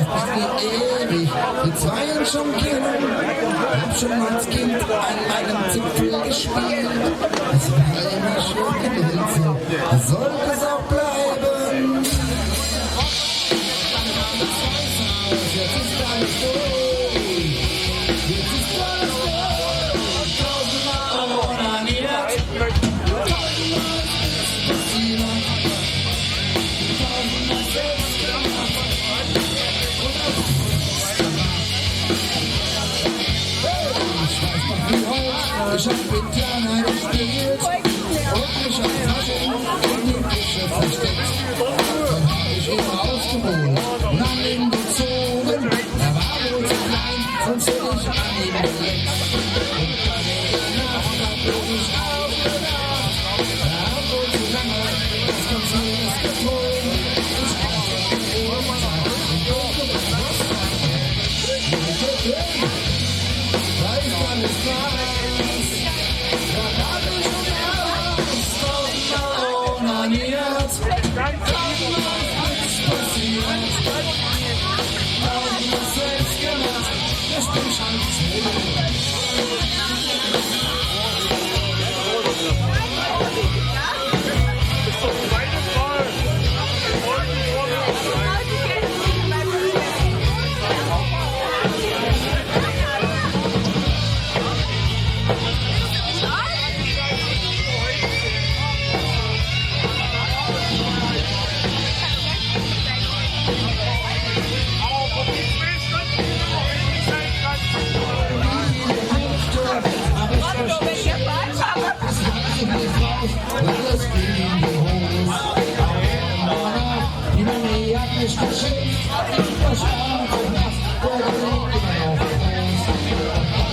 weiß nicht wie ewig, wir zwei uns schon kennen. Hab schon als Kind an meinem Zipfel gespielt. Es war immer schön gewesen, sollte es auch bleiben. Jetzt ist alles durch. Jetzt ist alles durch. Tausendmal onaniert. Tausendmal ist passiert. Tausendmal selbst gemacht. Ich weiß noch wie heute. Ich hab mit Kleiner gespielt. Und mich auf Taschen in die Küche versteckt. Dann hab ich ihn rausgeholt und an ihn gezogen. Er war wohl zu klein, sonst hätte ich an ihm geleckt. Und bei der Nacht hab ich aufgedacht. Er hat wohl zu lange das Konzert getrunken. Ich brauch den Urteil und durchgebracht. Da ist alles weiß. Da hab ich schon Angst. Tausendmal onaniert. Tausendmal ist nichts passiert. Tausendmal selbst gemacht. Ich bin schon zu. Alles gegen die Hose. Die Mami hat mich geschickt. Das war so nass, der liegt immer auf uns.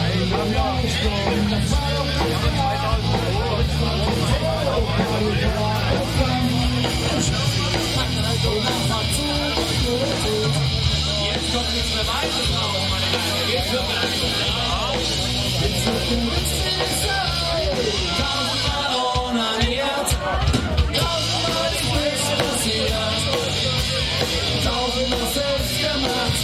Ein Leuchtturm, das war doch jetzt kommt nichts mehr weiter drauf, meine Damen. Jetzt wird man drauf. Jetzt wird tausendmal onaniert. Tausendmal ist nichts passiert. Tausendmal selbst gemacht.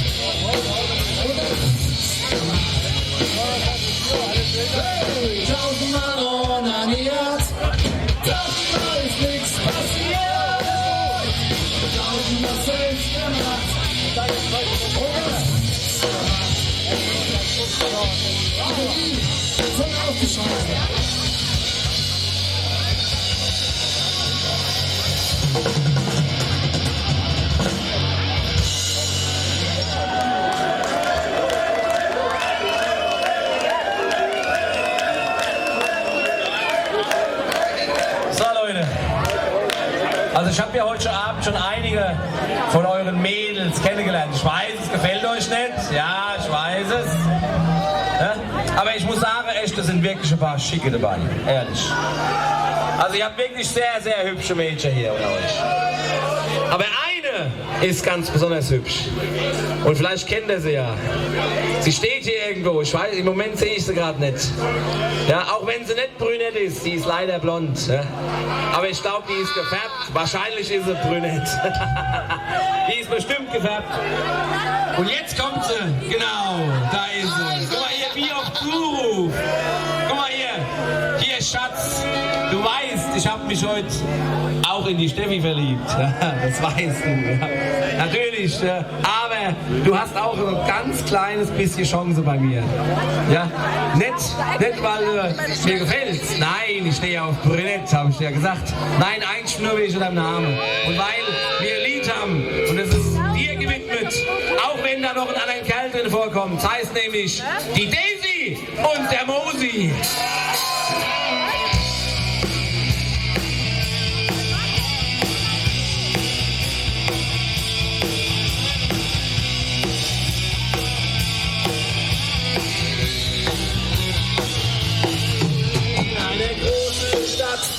Hey, tausendmal onaniert. Tausendmal ist nichts passiert. Tausendmal selbst gemacht. Voll aufgescheuert. So Leute, also ich habe ja heute Abend schon einige von euren Mädels kennengelernt. Ich weiß, es gefällt euch nicht. Ja, ich weiß es. Ja? Aber ich muss sagen, echt, das sind wirklich ein paar Schicke dabei. Ehrlich. Also ihr habt wirklich sehr, sehr hübsche Mädchen hier unter euch. Aber eine ist ganz besonders hübsch. Und vielleicht kennt ihr sie ja. Sie steht hier irgendwo. Ich weiß, im Moment sehe ich sie gerade nicht. Ja, auch wenn sie nicht brünett ist, sie ist leider blond. Ja. Aber ich glaube, die ist gefärbt. Wahrscheinlich ist sie brünett. Die ist bestimmt gefärbt. Und jetzt kommt sie. Genau, da ist sie. Guck mal hier, wie auf Zuruf. Guck mal hier. Hier, Schatz. Du weißt, ich habe mich heute auch in die Steffi verliebt. Das weißt du. Ja. Natürlich. Aber du hast auch ein ganz kleines bisschen Chance bei mir. Ja? Nicht weil du mir gefällst. Nein, ich stehe auf brünett, habe ich dir gesagt. Nein, eigentlich nur wegen deinem Namen. Und weil wir ein Lied haben. Und es ist dir gewidmet. Auch wenn da noch ein anderer Kerl drin vorkommt. Das heißt nämlich die Daisy und der Mosi.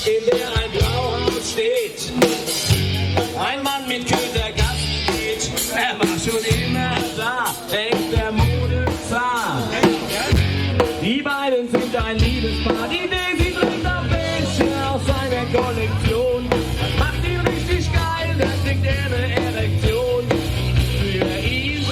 In der ein Brauhaus steht, ein Mann mit Köter Gast geht, er war schon immer da, denkt der Modezar. Die beiden sind ein Liebespaar, die Daisy trinkt auf welche aus seiner Kollektion, macht ihn richtig geil, der kriegt er eine Erektion. Für ihn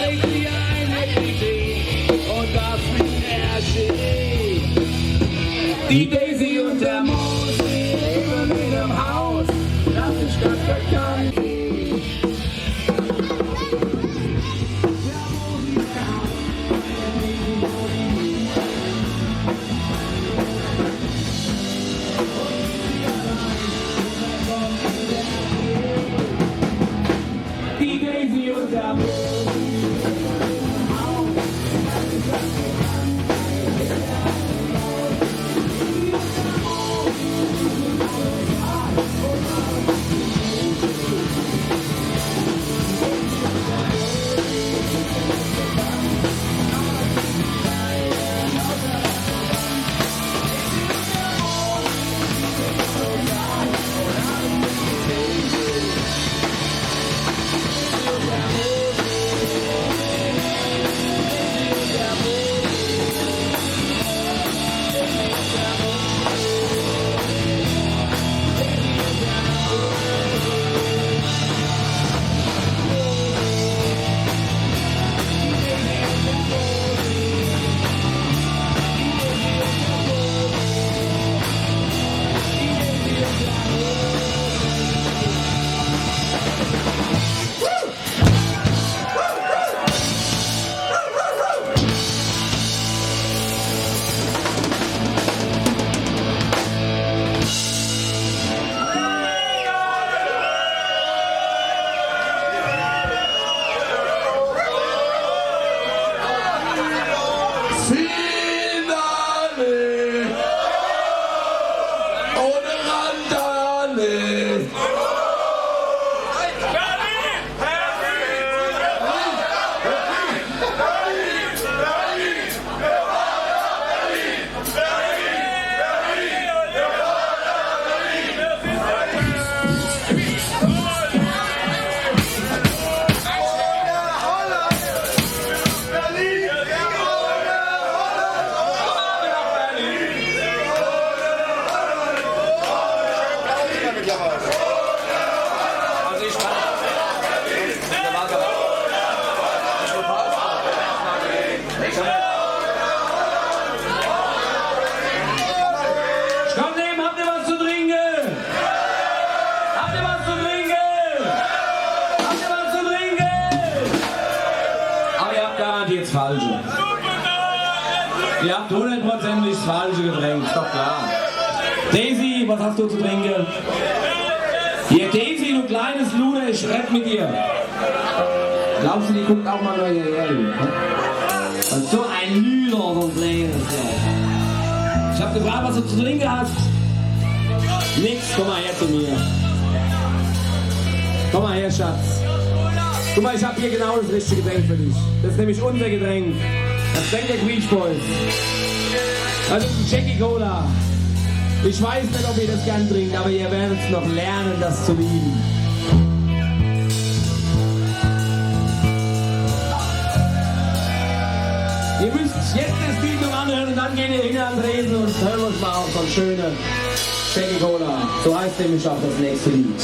garantiert das Falsche. Ihr habt 100% das falsche Getränk, ist doch klar. Daisy, was hast du zu trinken? Hier, Daisy, du kleines Luder, ich rede mit dir. Glaubst du, die guckt auch mal neu hierher? Und so ein Lüder, so ein kleines. Ich hab gefragt, was du zu trinken hast. Nix, komm mal her zu mir. Komm mal her, Schatz. Guck mal, ich hab hier genau das richtige Getränk für dich. Das ist nämlich unser Getränk. Das Getränk der Beach Boys. Das ist ein Jackie Cola. Ich weiß nicht, ob ihr das gern trinkt, aber ihr werdet es noch lernen, das zu lieben. Ihr müsst jetzt das Lied noch anhören und dann gehen ihr hin an den Tresen und hören uns mal auf so ein schönes Jackie Cola. So heißt nämlich auch das nächste Lied.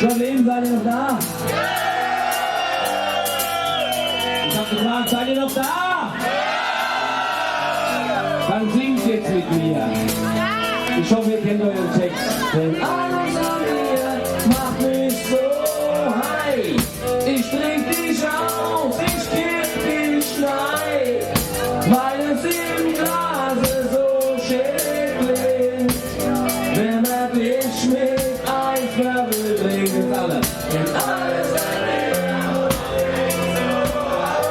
Problem, seid ihr noch da? Ich hab gefragt, seid ihr noch da? Dann singt jetzt mit mir. Ich hoffe, ihr kennt euren Text. Denn alles an mir macht mich so high. Ich trink dich aus, ich kipp dich rein, weil es im Glase so schön klingt. Wenn er dich mit Eiswürfel trinkt, ist alle. Denn alles an mir macht mich so high.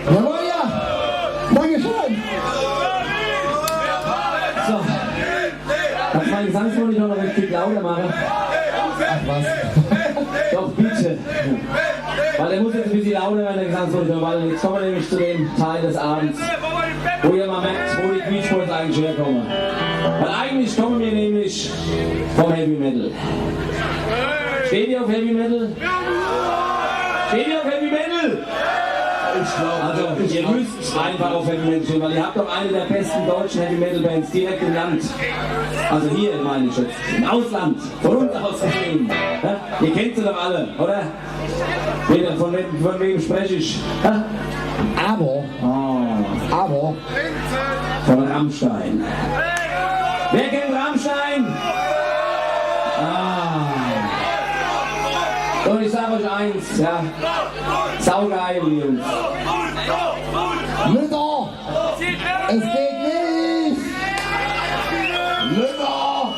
Jawohl, ja. Dankeschön. So. Kannst du meinen Gesangsmonitor noch richtig lauter machen? Ach was. Doch, bitte. Weil er muss jetzt ein bisschen lauter werden, der Gesangsmonitor, weil jetzt kommen wir nämlich zu dem Teil des Abends, wo ihr mal merkt, wo die Beach Boys eigentlich herkommen. Weil eigentlich kommen wir nämlich vom Heavy Metal. Steht ihr auf Heavy Metal? Steht ihr auf Heavy Metal? Also, ihr müsst einfach auf Heavy Metal stehen, weil ihr habt doch eine der besten deutschen Heavy Metal Bands direkt im Land. Also hier meine ich jetzt, im Ausland, von uns aus gesehen. Ja? Ihr kennt sie doch alle, oder? Von wem spreche ich? Ja? Aber Von Rammstein. Wer kennt Rammstein? Und ich sage euch eins, ja, saugeil, Jungs. Lüder! Es geht nicht! Lüder!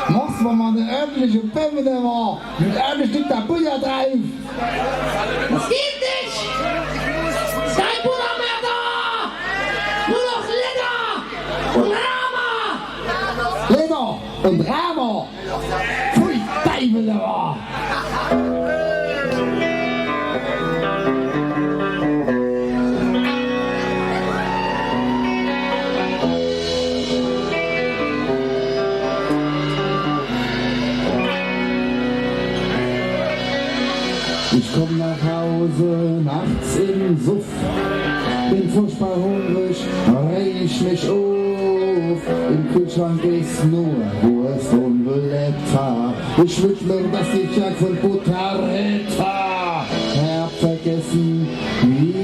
Machst du mal eine örtliche Pemme, der war mit einem Stück der Buja drauf! Das geht nicht! Kein Bruder mehr da! Nur noch Leder! Und Rama! Leder und Rama! Pfui, Teufel, der war! Ich komm nach Hause, nachts im Suff, bin furchtbar hungrig, reg ich mich auf. Im Kühlschrank ist nur Wurst und Blätter. Ich wünsch mir, dass ich ja von Butter hätte. Hab vergessen, wie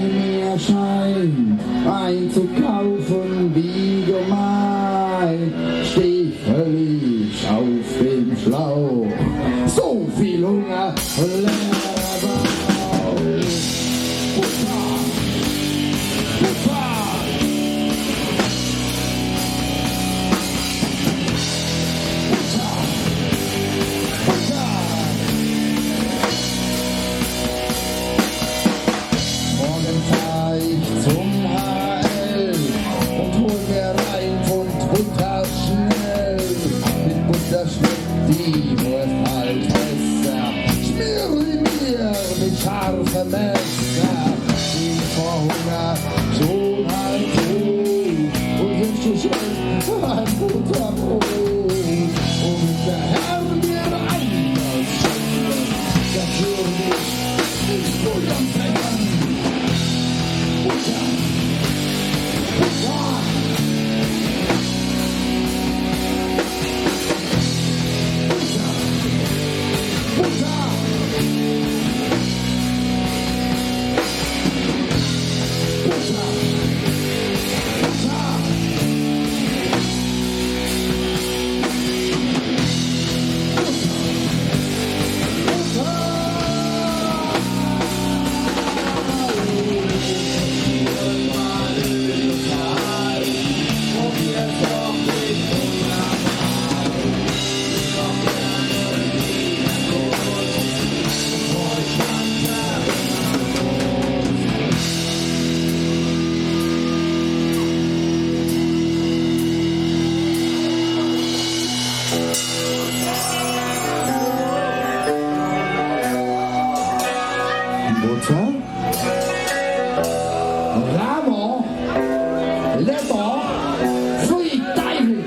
mir scheint, einzukaufen, wie gemein. Steh völlig auf dem Schlauch, so viel Hunger, leerer Bauch. Butter, Butter. Morgen fahr ich zum HL und hol mir rein Pfund Butter schnell. Mit Butter schmeckt die Wurst halt besser. Schmier mir mit scharfem Messer. Bin vor Hunger schon halb tot und wünsch dir schön ein Butterbrot. Und der Herr mir anders schenken, natürlich nicht wohl am Fängern. Butter, Butter. Butter, Rama, Leber, Pfui, Teufel.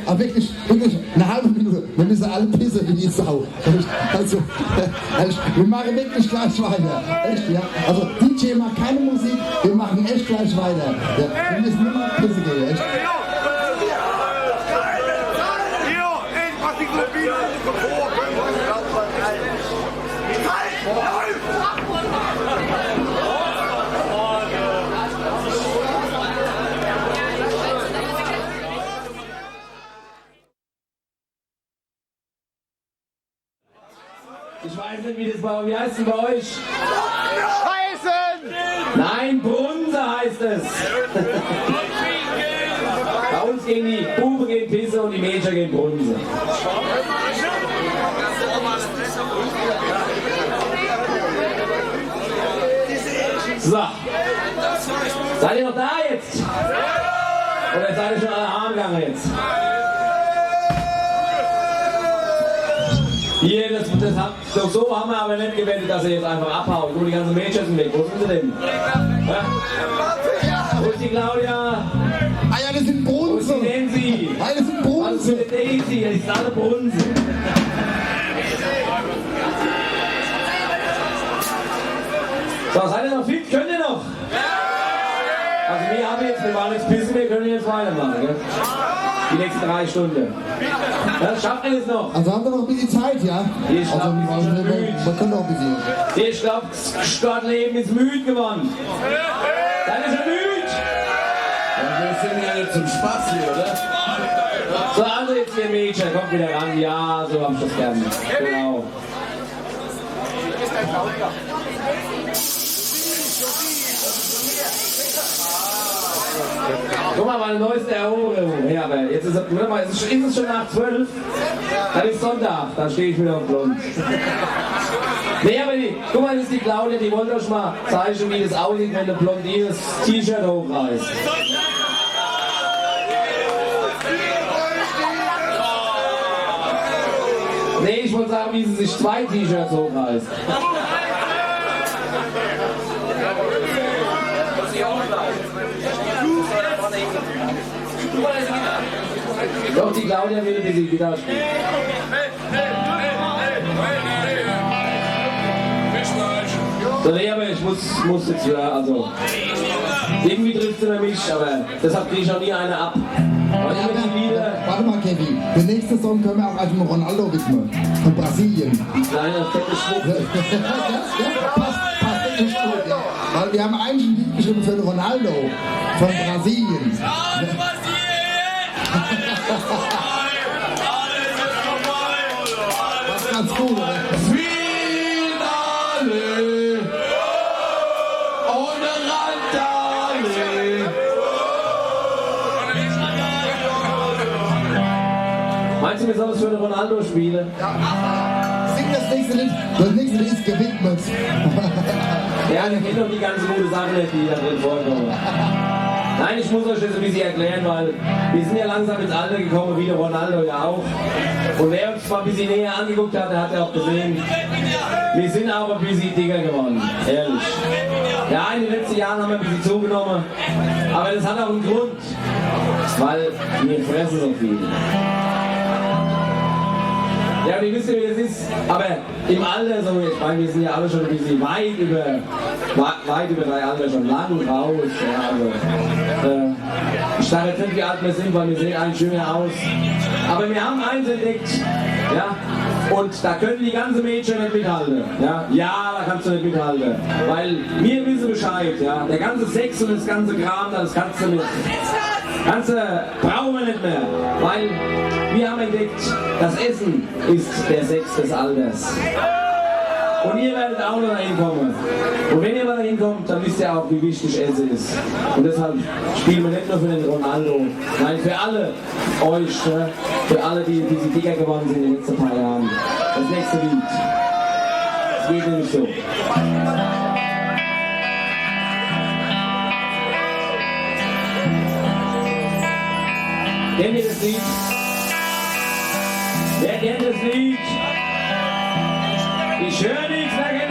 aber wirklich eine halbe Minute. Wir müssen alle pissen wie die Sau. Also, wir machen wirklich gleich weiter. Echt, ja. Also, DJ macht keine Musik, wir machen echt gleich weiter. Ja. Wir müssen nur mal pissen gehen, echt. Ich weiß nicht, wie heißt es bei euch? Scheißen! Nein, Brunse heißt es. Bei uns gehen die Buben gehen Pisse und die Mädchen gehen Brunse. So. Seid ihr noch da jetzt? Oder seid ihr schon alle heimgegangen jetzt? Hier, so haben wir aber nicht gewendet, dass ihr jetzt einfach abhaut. Nur die ganzen Mädchen sind weg. Wo sind sie denn? Ja? Wo ist die Claudia? Ah ja, das sind Wo ist Bronze. die Nancy? Ah, das sind Was ist Bronze. mit der Daisy? Die sind alle Brunsen. So, seid ihr noch fit? Könnt ihr noch? Also wir waren jetzt pissen, wir können jetzt weitermachen. Gell? Die nächsten 3 Stunden. Das schafft ihr das noch? Also haben wir noch ein bisschen Zeit, ja? Ich glaub, also, wir sind schon müde. wir können noch ein bisschen. Ich glaube, das Sportleben ist müde geworden. Seid ihr schon müde? Wir sind ja nicht zum Spaß hier, oder? So, also jetzt ihr Mädchen, kommt wieder ran. Ja, so hab ich das gerne. Genau. Guck mal, meine neueste Eroberung. Ja, aber jetzt ist es schon nach 12. Dann ist Sonntag, dann stehe ich wieder auf Blond. Nee, aber guck mal, das ist die Claudia, die wollte euch mal zeigen, wie das aussieht, wenn eine Blondine das T-Shirt hochreißt. Nee, ich wollte sagen, wie sie sich 2 T-Shirts hochreißt. Doch, die Claudia will die Gitarre spielen. So, nee, aber ich muss jetzt, ja, also. Irgendwie trifft sie mich, aber deshalb kriege ich auch nie eine ab. Weil immer die Lieder. Warte mal, Kevin. Der nächste Song können wir auch als Ronaldo widmen. Von Brasilien. Kleiner, fette Schwupp. Ja, passt echt gut, ja. Weil wir haben eigentlich ein Lied geschrieben für den Ronaldo. Von Brasilien. Das ist ganz cool, oder? Finale! Ohne Randale! Meinst du, wir sollen das für den Ronaldo spielen? Sing das nächste Lied. Das nächste Lied ist gewidmet. Ja, ihr kennt doch die ganzen gute Sachen nicht, die da drin vorkommen. Nein, ich muss euch das ein bisschen erklären, weil wir sind ja langsam ins Alter gekommen, wie der Ronaldo ja auch. Und wer uns mal ein bisschen näher angeguckt hat, der hat ja auch gesehen, wir sind auch ein bisschen dicker geworden, ehrlich. Ja, in den letzten Jahren haben wir ein bisschen zugenommen, aber das hat auch einen Grund, weil wir fressen so viel. Ja, ihr wisst ja, wie das ist, aber im Alter, so, ich meine, wir sind ja alle schon ein bisschen weit über 3 Alter schon lang raus. Ja, also, ich sage jetzt nicht, wie alt wir sind, weil wir sehen eigentlich schöner aus. Aber wir haben eins entdeckt, ja, und da können die ganzen Mädchen nicht mithalten. Ja, da kannst du nicht mithalten, weil wir wissen Bescheid, ja, der ganze Sex und das ganze Kram, das kannst du nicht. Brauchen wir nicht mehr, weil wir haben entdeckt, das Essen ist der Sex des Alters. Und ihr werdet auch noch dahin kommen. Und wenn ihr mal dahin kommt, dann wisst ihr auch, wie wichtig Essen ist. Und deshalb spielen wir nicht nur für den Ronaldo, nein, für alle euch, für alle, die dicker geworden sind in den letzten paar Jahren. Das nächste Lied. Es geht nämlich so. Kennt ihr das Lied? Wer kennt das Lied? Ich höre nichts dagegen.